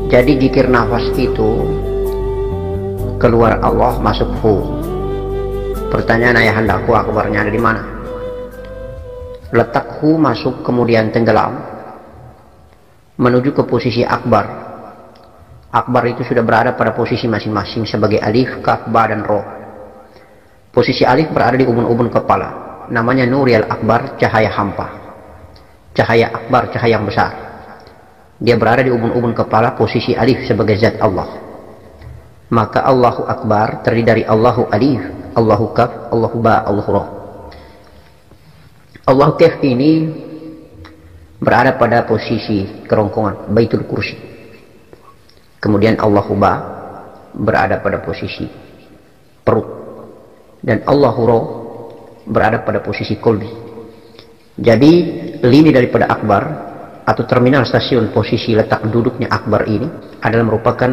Jadi zikir nafas itu keluar Allah masuk hu. Pertanyaan ayahandaku, akbarnya ada di mana? Letak hu masuk kemudian tenggelam menuju ke posisi akbar. Akbar itu sudah berada pada posisi masing-masing sebagai alif, kaf, ba, dan ro. Posisi alif berada di ubun-ubun kepala, namanya nuril akbar, cahaya hampa. Cahaya akbar, cahaya yang besar. Dia berada di ubun-ubun kepala, posisi alif sebagai zat Allah. Maka Allahu Akbar terdiri dari Allahu Alif, Allahu Kaf, Allahu Ba, Allahu Ra. Allahu Kaf ini berada pada posisi kerongkongan Baitul Kursi. Kemudian Allahu Ba berada pada posisi perut. Dan Allahu Ra berada pada posisi kolbi. Jadi lini daripada akbar atau terminal stasiun, posisi letak duduknya akbar ini adalah merupakan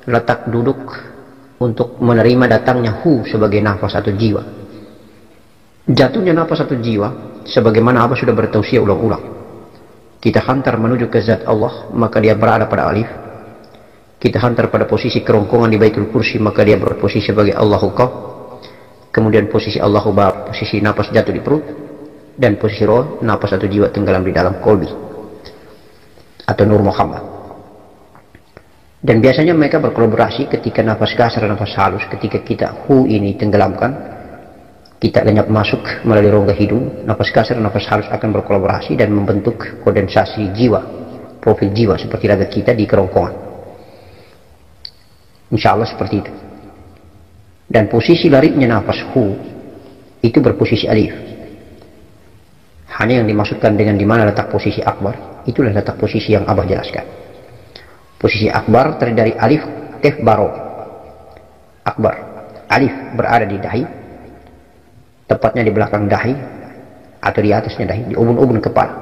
letak duduk untuk menerima datangnya hu sebagai nafas atau jiwa. Jatuhnya nafas atau jiwa sebagaimana Abah sudah bertausiah ulang-ulang. Kita hantar menuju ke zat Allah, maka dia berada pada alif. Kita hantar pada posisi kerongkongan di Baitul Kursi, maka dia berposisi sebagai Allahu Qaf. Kemudian posisi Allahu Ba, posisi nafas jatuh di perut. Dan posisi roh, nafas atau jiwa tenggelam di dalam kolbi atau Nur Muhammad. Dan biasanya mereka berkolaborasi ketika nafas kasar dan nafas halus. Ketika kita hu ini tenggelamkan, kita lenyap masuk melalui rongga hidung, nafas kasar dan nafas halus akan berkolaborasi dan membentuk kondensasi jiwa, profil jiwa seperti raga kita di kerongkongan. Insya Allah seperti itu. Dan posisi larinya nafas hu itu berposisi alif. Hanya yang dimaksudkan dengan di mana letak posisi akbar, itulah letak posisi yang Abah jelaskan. Posisi akbar terdiri dari alif, kaf, baro. Akbar, alif berada di dahi, tepatnya di belakang dahi atau di atasnya dahi, di ubun-ubun kepala,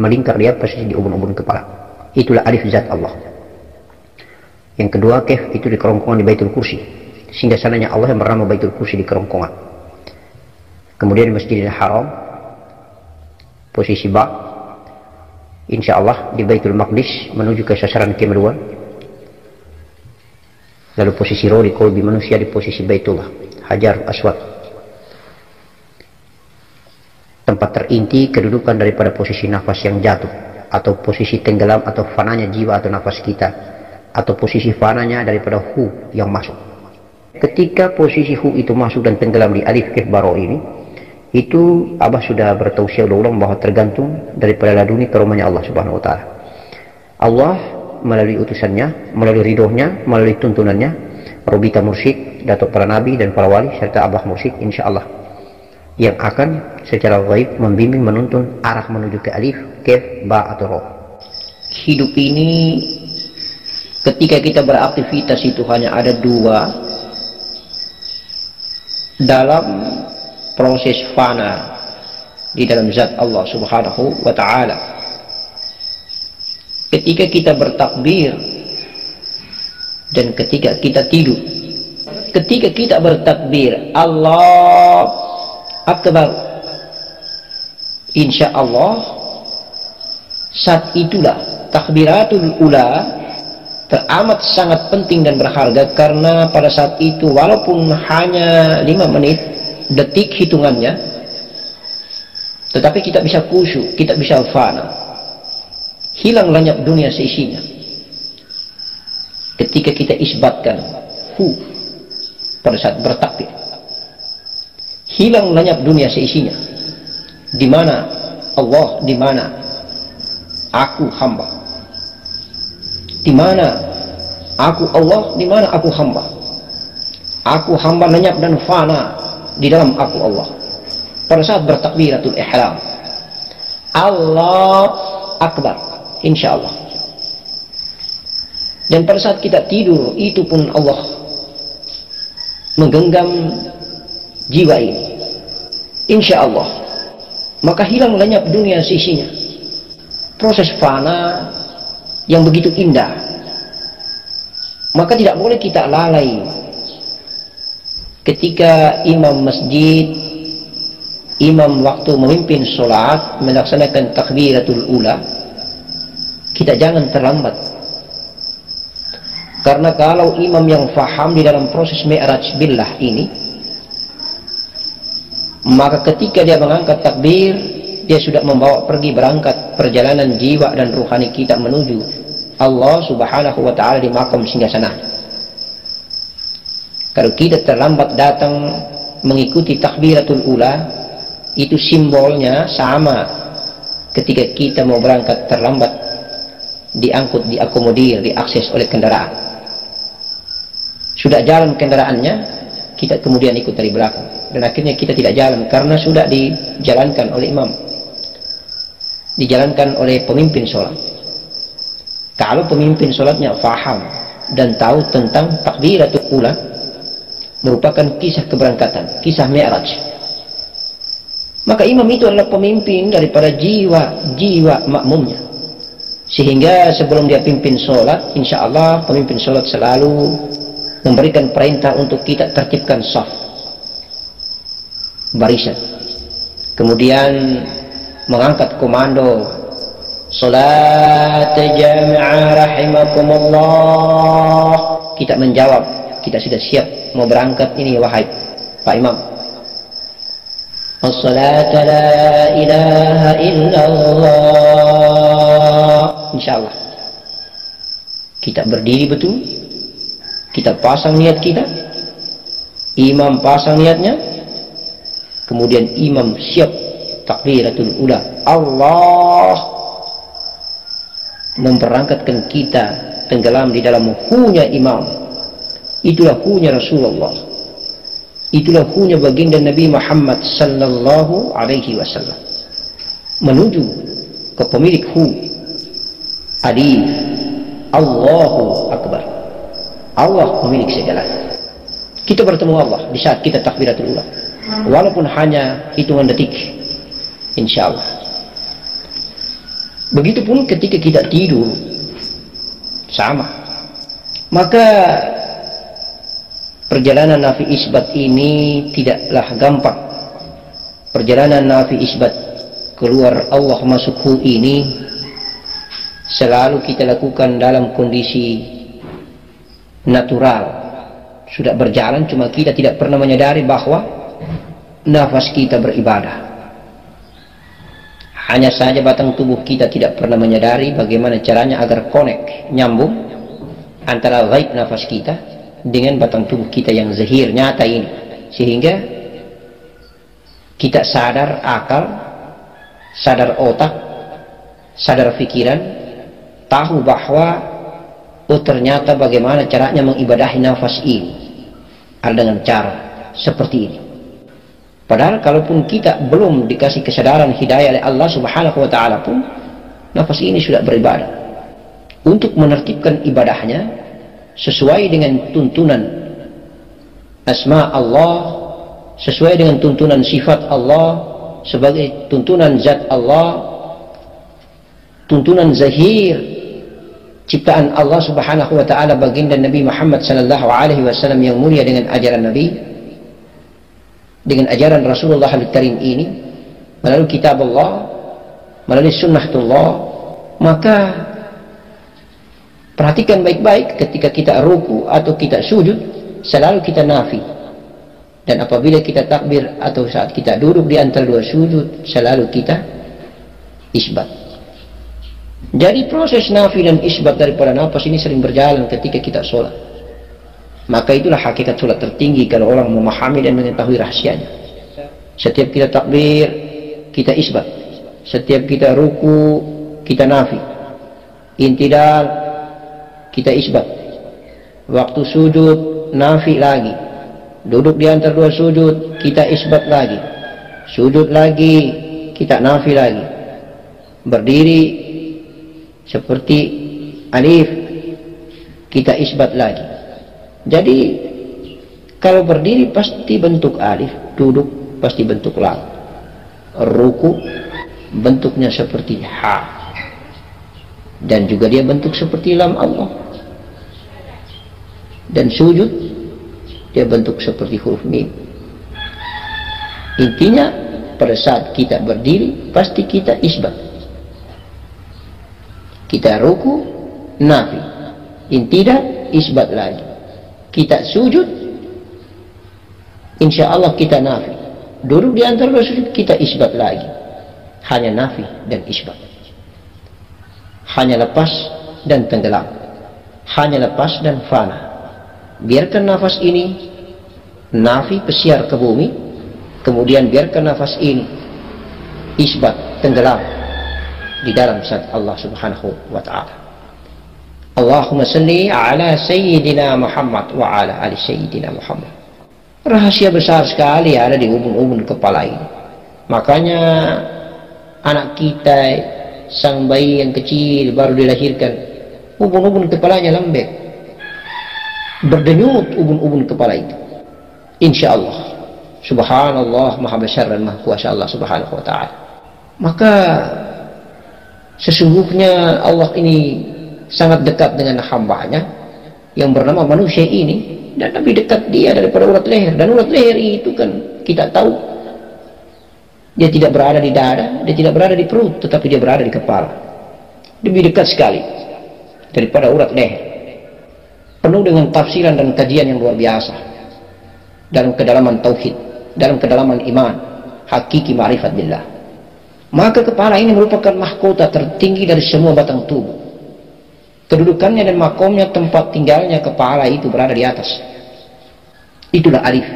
melingkar dia posisi di ubun-ubun kepala. Itulah alif zat Allah. Yang kedua, kaf itu di kerongkongan di Baitul Kursi, sehingga sananya Allah yang bernama Baitul Kursi di kerongkongan. Kemudian di Masjidil Haram, posisi ba, insya Allah di Baitul Maqdis menuju ke sasaran Qiblat. Lalu posisi roh di kolbi manusia di posisi Baitullah, Hajar Aswad. Tempat terinti kedudukan daripada posisi nafas yang jatuh, atau posisi tenggelam atau fananya jiwa atau nafas kita, atau posisi fananya daripada hu yang masuk. Ketika posisi hu itu masuk dan tenggelam di alif kaf baro ini, itu Abah sudah bertausiah ulang bahwa tergantung daripada laduni karomanya Allah Subhanahu wa taala. Allah melalui utusannya, melalui ridhonya, melalui tuntunannya, Robita Mursyid, Datuk para Nabi dan para wali serta Abah Mursyid insyaallah yang akan secara gaib membimbing menuntun arah menuju ke alif, kaf, ba atau ro. Hidup ini ketika kita beraktivitas itu hanya ada dua dalam proses fana di dalam zat Allah Subhanahu wa ta'ala. Ketika kita bertakbir dan ketika kita tidur. Ketika kita bertakbir Allah Akbar, insya Allah saat itulah takbiratul ula teramat sangat penting dan berharga, karena pada saat itu walaupun hanya 5 menit detik hitungannya, tetapi kita bisa khusyuk, kita bisa fana, hilang lenyap dunia seisinya. Ketika kita isbatkan hu pada saat bertakbir, hilang lenyap dunia seisinya. Di mana Allah, di mana aku hamba, di mana aku Allah, di mana aku hamba. Aku hamba lenyap dan fana di dalam aku Allah. Pada saat bertakbiratul ihram, Allah Akbar, insya Allah. Dan pada saat kita tidur, itu pun Allah menggenggam jiwa ini, insya Allah. Maka hilang lenyap dunia sisinya. Proses fana yang begitu indah. Maka tidak boleh kita lalai. Ketika imam masjid, imam waktu memimpin sholat, melaksanakan takbiratul ula, kita jangan terlambat. Karena kalau imam yang faham di dalam proses mi'raj billah ini, maka ketika dia mengangkat takbir, dia sudah membawa pergi berangkat perjalanan jiwa dan ruhani kita menuju Allah subhanahu wa ta'ala di makam singgasana. Kalau kita terlambat datang mengikuti takbiratul ula, itu simbolnya sama ketika kita mau berangkat terlambat, diangkut, diakomodir, diakses oleh kendaraan. Sudah jalan kendaraannya, kita kemudian ikut dari belakang, dan akhirnya kita tidak jalan karena sudah dijalankan oleh imam, dijalankan oleh pemimpin sholat. Kalau pemimpin sholatnya faham dan tahu tentang takbiratul ula, merupakan kisah keberangkatan, kisah mi'raj, maka imam itu adalah pemimpin daripada jiwa makmumnya, sehingga sebelum dia pimpin sholat, insya Allah pemimpin sholat selalu memberikan perintah untuk kita tertibkan saf, barisan, kemudian mengangkat komando salat jami'ah rahimakumullah. Kita menjawab, kita sudah siap mau berangkat ini wahai Pak Imam. As-salat la ilaha illallah. Insyaallah kita berdiri betul, kita pasang niat kita, imam pasang niatnya, kemudian imam siap takbiratul ula. Allah memberangkatkan kita tenggelam di dalam hunya imam. Itulah hunya Rasulullah, itulah hunya baginda Nabi Muhammad sallallahu alaihi wasallam, menuju ke pemilik hu. Alif, Allahu Akbar, Allah pemilik segalanya. Kita bertemu Allah di saat kita takbiratul ula, walaupun hanya hitungan detik, insya Allah. Begitupun ketika kita tidur, sama. Maka perjalanan nafi isbat ini tidaklah gampang. Perjalanan nafi isbat keluar Allah masuk hu ini selalu kita lakukan dalam kondisi natural. Sudah berjalan, cuma kita tidak pernah menyadari bahwa nafas kita beribadah. Hanya saja batang tubuh kita tidak pernah menyadari bagaimana caranya agar connect, nyambung antara ghaib nafas kita dengan batang tubuh kita yang zahir, nyata ini, sehingga kita sadar akal, sadar otak, sadar pikiran, tahu bahwa oh ternyata bagaimana caranya mengibadahi nafas ini ada dengan cara seperti ini. Padahal kalaupun kita belum dikasih kesadaran hidayah oleh Allah subhanahu wa ta'ala pun, nafas ini sudah beribadah. Untuk menertibkan ibadahnya sesuai dengan tuntunan asma Allah, sesuai dengan tuntunan sifat Allah, sebagai tuntunan zat Allah, tuntunan zahir ciptaan Allah subhanahu wa ta'ala baginda Nabi Muhammad sallallahu alaihi wasallam yang mulia dengan ajaran Nabi, dengan ajaran Rasulullah Al-Karim ini, melalui kitab Allah, melalui sunnatullah. Maka perhatikan baik-baik ketika kita ruku atau kita sujud, selalu kita nafi. Dan apabila kita takbir atau saat kita duduk di antara dua sujud, selalu kita isbat. Jadi proses nafi dan isbat daripada nafas ini sering berjalan ketika kita sholat. Maka itulah hakikat sholat tertinggi kalau orang memahami dan mengetahui rahasianya. Setiap kita takbir, kita isbat. Setiap kita ruku, kita nafi. Intidal, kita isbat. Waktu sujud, nafi lagi. Duduk di antara dua sujud, kita isbat lagi. Sujud lagi, kita nafi lagi. Berdiri seperti alif, kita isbat lagi. Jadi kalau berdiri pasti bentuk alif, duduk pasti bentuk lam, ruku bentuknya seperti ha, dan juga dia bentuk seperti lam Allah, dan sujud dia bentuk seperti huruf mim. Intinya pada saat kita berdiri pasti kita isbat, kita ruku nafi, intidah isbat lagi. Kita sujud, insya Allah kita nafi. Duduk di antara dua sujud, kita isbat lagi. Hanya nafi dan isbat. Hanya lepas dan tenggelam. Hanya lepas dan fana. Biarkan nafas ini nafi, pesiar ke bumi. Kemudian biarkan nafas ini isbat, tenggelam di dalam zat Allah subhanahu wa ta'ala. Allahumma salli ala Sayyidina Muhammad wa ala ali Sayyidina Muhammad. Rahasia besar sekali ada di ubun-ubun kepala ini. Makanya anak kita, sang bayi yang kecil baru dilahirkan, ubun-ubun kepalanya lembek, berdenyut ubun-ubun kepala itu. Insya Allah, subhanallah, maha besar dan maha kuasa Allah subhanahu wa ta'ala. Maka sesungguhnya Allah ini sangat dekat dengan hambanya yang bernama manusia ini, dan lebih dekat dia daripada urat leher. Dan urat leher itu kan kita tahu dia tidak berada di dada, dia tidak berada di perut, tetapi dia berada di kepala. Lebih dekat sekali daripada urat leher. Penuh dengan tafsiran dan kajian yang luar biasa dalam kedalaman tauhid, dalam kedalaman iman, hakiki ma'rifat billah. Maka kepala ini merupakan mahkota tertinggi dari semua batang tubuh. Kedudukannya dan makomnya, tempat tinggalnya kepala itu berada di atas. Itulah alif.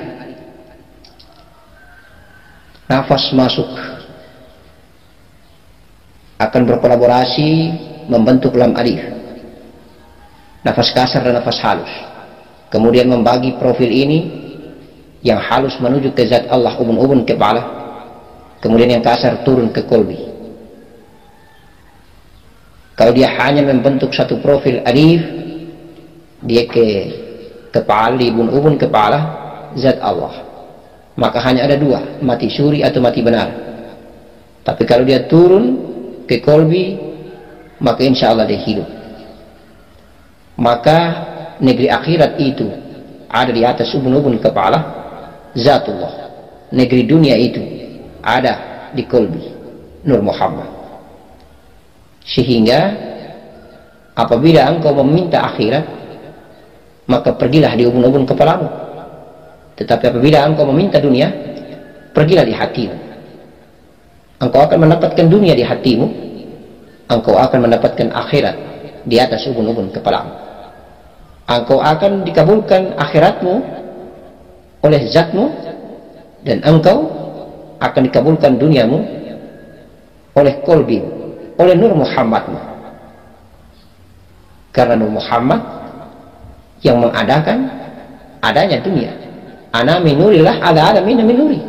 Nafas masuk akan berkolaborasi membentuk lam alif. Nafas kasar dan nafas halus. Kemudian membagi profil ini, yang halus menuju ke zat Allah, ubun-ubun kepala. Kemudian yang kasar turun ke kolbi. Kalau dia hanya membentuk satu profil alif, dia ke kepala, di ubun-ubun kepala zat Allah, maka hanya ada dua, mati suri atau mati benar. Tapi kalau dia turun ke kolbi, maka insya Allah dia hidup. Maka negeri akhirat itu ada di atas ubun-ubun kepala zatullah. Negeri dunia itu ada di kolbi Nur Muhammad. Sehingga apabila engkau meminta akhirat, maka pergilah di ubun-ubun kepalamu. Tetapi apabila engkau meminta dunia, pergilah di hatimu. Engkau akan mendapatkan dunia di hatimu, engkau akan mendapatkan akhirat di atas ubun-ubun kepalamu. Engkau akan dikabulkan akhiratmu oleh zatmu, dan engkau akan dikabulkan duniamu oleh kolbimu, oleh Nur Muhammadmu. Karena Nur Muhammad yang mengadakan adanya dunia. Ana minurillah ala alamin minuri.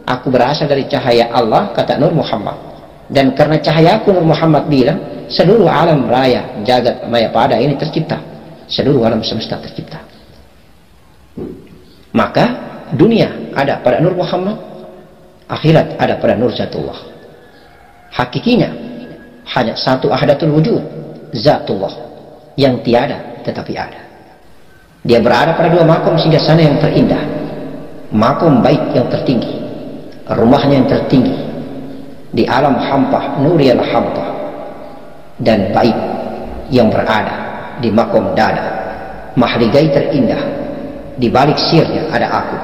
Aku berasal dari cahaya Allah, kata Nur Muhammad. Dan karena cahayaku, Nur Muhammad bilang, seluruh alam raya jagat maya pada ini tercipta. Seluruh alam semesta tercipta. Maka dunia ada pada Nur Muhammad, akhirat ada pada Nur Zatullah. Hakikinya hanya satu ahadatul wujud, Zatullah, yang tiada tetapi ada. Dia berada pada dua makom singgasana yang terindah. Makom bait yang tertinggi, rumahnya yang tertinggi di alam hampa, nuriyal hampa, dan bait yang berada di makom dada, mahligai terindah. Di balik sirnya ada aku,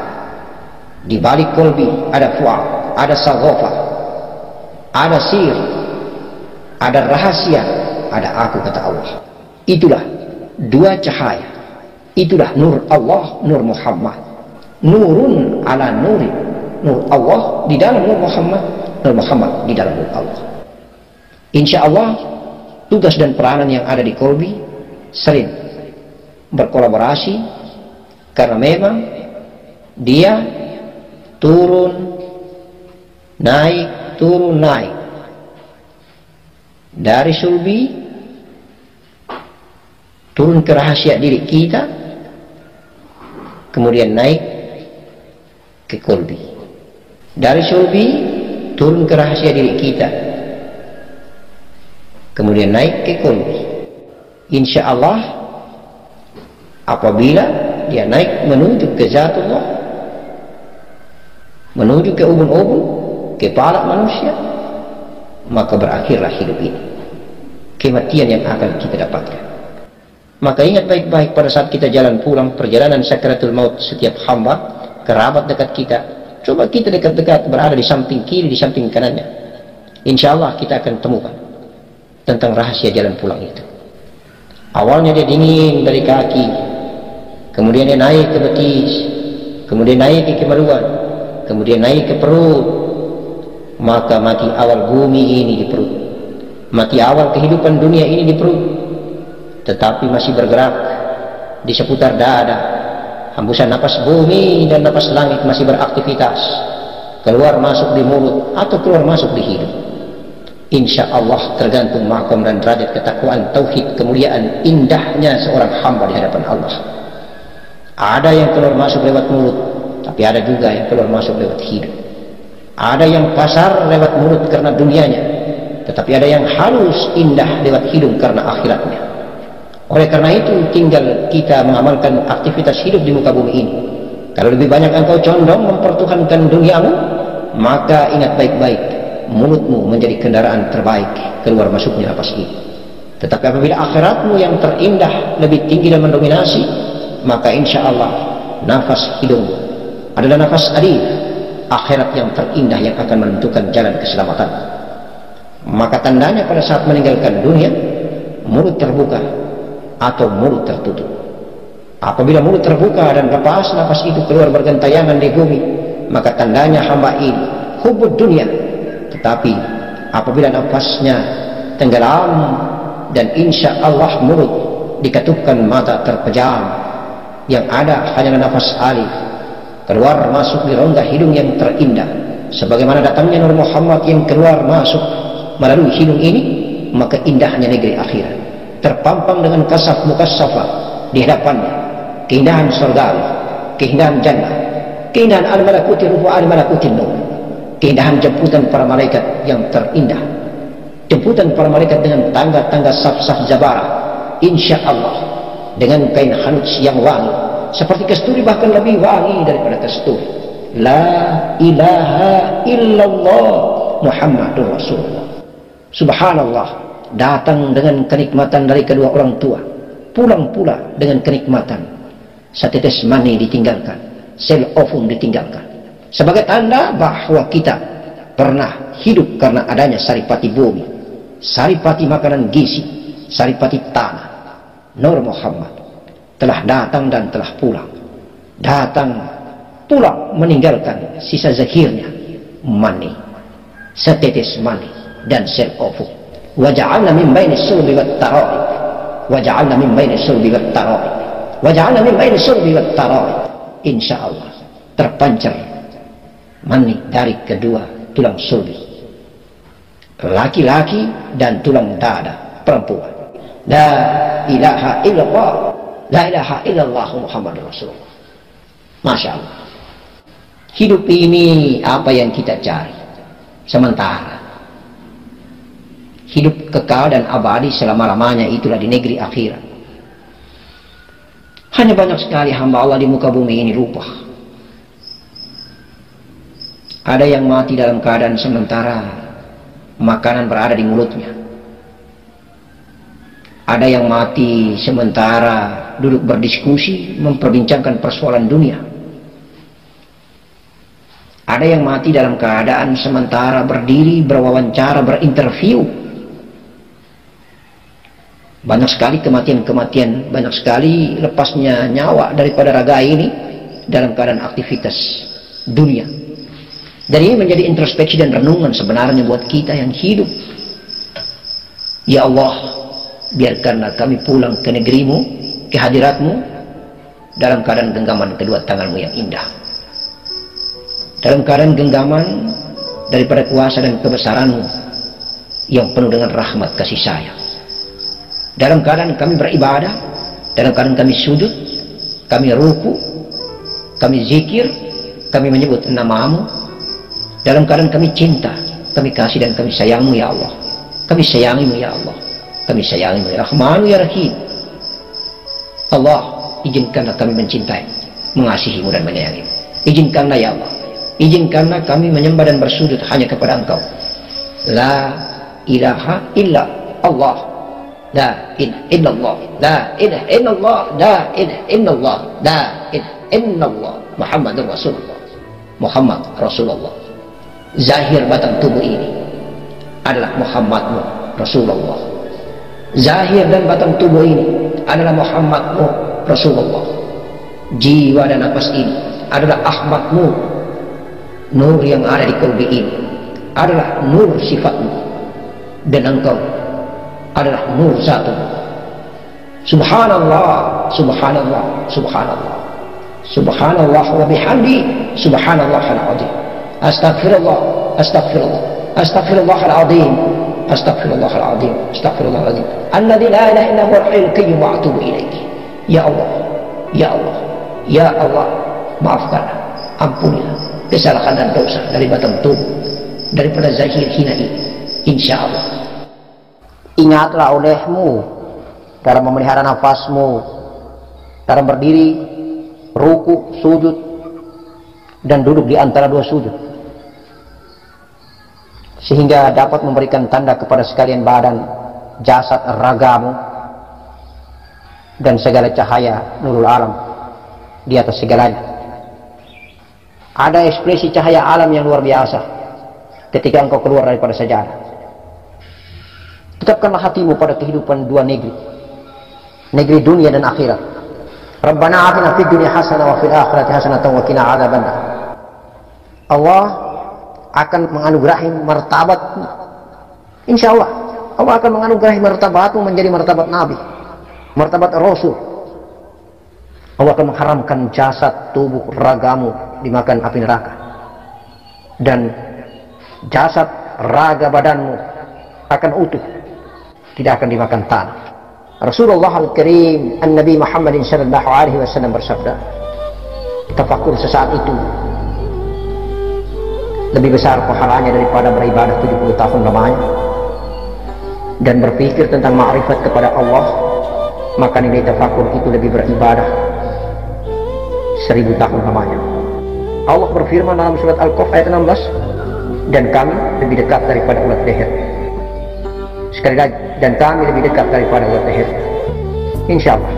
di balik kolbi ada fuad, ada sagofa, ada sir, ada rahasia, ada aku, kata Allah. Itulah dua cahaya, itulah nur Allah, Nur Muhammad. Nurun ala nuri, nur Allah di dalam Nur Muhammad, Nur Muhammad di dalam nur Allah. Insya Allah tugas dan peranan yang ada di kolbi sering berkolaborasi, karena memang dia turun naik, turun naik dari sulbi, turun ke rahasia diri kita, kemudian naik ke kolbi. Dari sulbi turun ke rahasia diri kita, kemudian naik ke kolbi. Insya Allah apabila dia naik menuju ke zatullah, menuju ke ubun-ubun kepala manusia, maka berakhirlah hidup ini, kematian yang akan kita dapatkan. Maka ingat baik-baik pada saat kita jalan pulang, perjalanan sakaratul maut setiap hamba, kerabat dekat kita, coba kita dekat-dekat berada di samping kiri, di samping kanannya. Insya Allah kita akan temukan tentang rahasia jalan pulang itu. Awalnya dia dingin dari kaki, kemudian dia naik ke betis, kemudian naik ke kemaluan, kemudian naik ke perut. Maka mati awal bumi ini di perut, mati awal kehidupan dunia ini di perut, tetapi masih bergerak di seputar dada. Hembusan napas bumi dan napas langit masih beraktivitas, keluar masuk di mulut atau keluar masuk di hidung. Insya Allah tergantung maqam dan derajat ketakwaan, tauhid, kemuliaan, indahnya seorang hamba di hadapan Allah. Ada yang keluar masuk lewat mulut, tapi ada juga yang keluar masuk lewat hidung. Ada yang kasar lewat mulut karena dunianya, tetapi ada yang halus, indah lewat hidung karena akhiratnya. Oleh karena itu tinggal kita mengamalkan aktivitas hidup di muka bumi ini. Kalau lebih banyak engkau condong mempertuhankan duniamu, maka ingat baik-baik, mulutmu menjadi kendaraan terbaik keluar masuknya napas ini. Tetapi apabila akhiratmu yang terindah lebih tinggi dan mendominasi, maka insya Allah nafas hidung adalah nafas adil, akhirat yang terindah yang akan menentukan jalan keselamatan. Maka tandanya pada saat meninggalkan dunia, mulut terbuka atau mulut tertutup. Apabila mulut terbuka dan lepas nafas itu keluar bergentayangan di bumi, maka tandanya hamba ini hubud dunia. Tetapi apabila nafasnya tenggelam dan insya Allah mulut dikatupkan, mata terpejam, yang ada hanyalah nafas alif keluar masuk di rongga hidung yang terindah, sebagaimana datangnya Nur Muhammad yang keluar masuk melalui hidung ini, maka indahnya negeri akhirat terpampang dengan kasaf mukassafah di hadapannya, keindahan surgawi, keindahan jannah, keindahan al-malakuti ruhu al-malakuti nur, keindahan jemputan para malaikat yang terindah, jemputan para malaikat dengan tangga-tangga saf-saf jabarah, insya Allah dengan kain hanuts yang wangi seperti kasturi, bahkan lebih wangi daripada kasturi. La ilaha illallah Muhammadur Rasulullah. Subhanallah, datang dengan kenikmatan dari kedua orang tua, pulang pula dengan kenikmatan. Setetes mani ditinggalkan, sel ovum ditinggalkan, sebagai tanda bahwa kita pernah hidup karena adanya saripati bumi, saripati makanan gizi, saripati tanah. Nur Muhammad telah datang dan telah pulang, datang pulang meninggalkan sisa zahirnya mani, setetes mani dan sel ovum. Waja'alna min baini sulbi wat tara'ib, waja'alna min baini sulbi wat tara'ib, waja'alna min baini sulbi wat tara'ib. Insya Allah terpancar mani dari kedua tulang sulbi, laki-laki dan tulang dada perempuan. La ilaha illallah, la ilaha illallah Muhammadur Rasulullah. Masya Allah. Hidup ini apa yang kita cari? Sementara. Hidup kekal dan abadi selama-lamanya itulah di negeri akhirat. Hanya banyak sekali hamba Allah di muka bumi ini lupa. Ada yang mati dalam keadaan sementara makanan berada di mulutnya. Ada yang mati sementara duduk berdiskusi memperbincangkan persoalan dunia. Ada yang mati dalam keadaan sementara berdiri berwawancara, berinterview. Banyak sekali kematian-kematian, banyak sekali lepasnya nyawa daripada raga ini dalam keadaan aktivitas dunia. Dan ini menjadi introspeksi dan renungan sebenarnya buat kita yang hidup. Ya Allah, biarkanlah kami pulang ke negerimu, ke hadiratmu, dalam keadaan genggaman kedua tanganmu yang indah. Dalam keadaan genggaman daripada kuasa dan kebesaranmu yang penuh dengan rahmat kasih sayang. Dalam keadaan kami beribadah, dalam keadaan kami sujud, kami ruku, kami zikir, kami menyebut namamu, dalam keadaan kami cinta, kami kasih dan kami sayangmu ya Allah. Kami sayangimu ya Allah, kami sayangimu ya Rahmanu ya Rahim. Allah, izinkanlah kami mencintai, mengasihimu dan menyayangimu. Izinkanlah ya Allah, izinkanlah kami menyembah dan bersujud hanya kepada Engkau. La ilaha illa Allah la ilaha illallah, la ilaha illallah, la ilaha illallah, la ilaha illallah, Muhammadur Rasulullah, Muhammad Rasulullah. Zahir batang tubuh ini adalah Muhammadmu Rasulullah. Zahir dan batang tubuh ini adalah Muhammadmu Rasulullah. Jiwa dan nafas ini adalah Ahmadmu. Nur yang ada di kalbi ini adalah nur sifatmu, dan engkau adalah nur satu. Subhanallah, subhanallah, subhanallah, subhanallah wa bihamdi, subhanallahal azim. Astaghfirullah, astaghfirullah, astaghfirullahal azim, astaghfirullahal azim, astaghfirullahal azim. Alladzi la ilaha illa huwal hayyul qayyum wa atubu ilaihi. Ya Allah, ya Allah, ya Allah, maafkanlah, ampunilah kesalahan dan dosa dari batang tubuh, daripada zahir hina ini, insyaallah. Ingatlah olehmu dalam memelihara nafasmu, dalam berdiri, ruku, sujud, dan duduk di antara dua sujud, sehingga dapat memberikan tanda kepada sekalian badan, jasad, ragamu, dan segala cahaya nurul alam di atas segalanya. Ada ekspresi cahaya alam yang luar biasa ketika engkau keluar daripada sajadah. Tetapkanlah hatimu pada kehidupan dua negeri, negeri dunia dan akhirat. Rabbana atina fid dunya hasanah wa fil akhirati hasanah wa qina adzabannar. Allah akan menganugerahi martabat, insyaallah Allah akan menganugerahi martabatmu menjadi martabat nabi, martabat rasul. Allah akan mengharamkan jasad, tubuh, ragamu dimakan api neraka, dan jasad, raga badanmu akan utuh, tidak akan dimakan tanah. Rasulullah Al-Karim An-Nabi Muhammadin sallallahu alaihi wasallam bersabda, tafakur sesaat itu lebih besar pahalanya daripada beribadah 70 tahun lamanya, dan berpikir tentang ma'rifat kepada Allah, maka nilai tafakur itu lebih beribadah 1000 tahun lamanya. Allah berfirman dalam surat Al-Qaf ayat 16, dan kami lebih dekat daripada ulat leher. Sekali lagi, dan kami lebih dekat daripada ulat leher. Insyaallah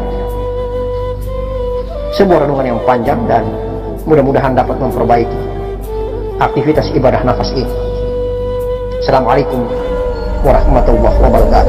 sebuah renungan yang panjang, dan mudah-mudahan dapat memperbaiki aktivitas ibadah nafas ini. Assalamualaikum warahmatullahi wabarakatuh.